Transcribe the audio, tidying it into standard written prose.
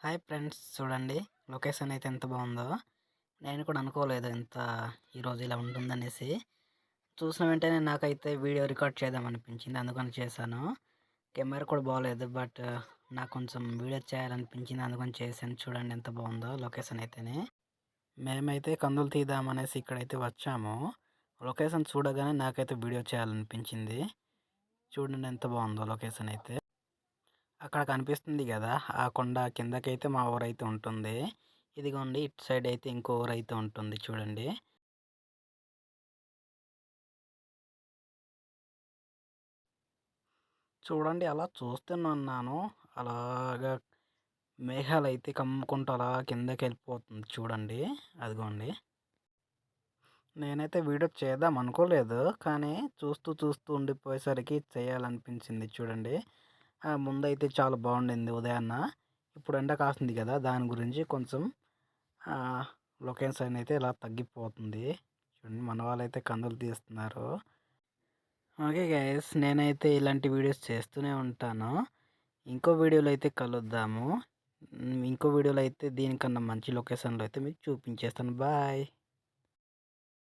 Hi friends, చూడండి location అయితే ఎంత బాగుందో. నేను కూడా అనుకోలేదు ఇంత ఈరోజు ఇలా ఉంటుందనేసి. చూసిన వెంటనే నాకైతే వీడియో రికార్డ్ చేద్దాం అనిపించింది, అందుకని చేశాను. కెమెరా కూడా బాగోలేదు, బట్ నాకు కొంచెం వీడియో చేయాలనిపించింది, అందుకని చేశాను. చూడండి ఎంత బాగుందో లొకేషన్ అయితేనే. మేమైతే కందులు తీద్దామనేసి ఇక్కడైతే వచ్చాము. లొకేషన్ చూడగానే నాకైతే వీడియో చేయాలనిపించింది. చూడండి ఎంత బాగుందో లొకేషన్ అయితే. అక్కడ కనిపిస్తుంది కదా, ఆ కొండ కిందకైతే మా ఊరైతే ఉంటుంది. ఇదిగోండి ఇటు సైడ్ అయితే ఇంకో ఊరైతే ఉంటుంది చూడండి. చూడండి అలా చూస్తున్నాను. అలాగా మేఘాలైతే కమ్ముకుంటూ అలా కిందకెళ్ళిపోతుంది చూడండి. అదిగోండి. నేనైతే వీడియో చేద్దాం అనుకోలేదు, కానీ చూస్తూ చూస్తూ ఉండిపోయేసరికి చేయాలనిపించింది చూడండి. ముందైతే చాలా బాగుండింది ఉదయాన్న. ఇప్పుడు ఎండ కాస్తుంది కదా, దాని గురించి కొంచెం లొకేషన్ అయితే ఇలా తగ్గిపోతుంది. చూడండి మన వాళ్ళైతే కందులు తీస్తున్నారు. ఓకే గైస్, నేనైతే ఇలాంటి వీడియోస్ చేస్తూనే ఉంటాను. ఇంకో వీడియోలో అయితే కలుద్దాము. ఇంకో వీడియోలో అయితే దీనికన్నా మంచి లొకేషన్లో అయితే మీకు చూపించేస్తాను. బాయ్.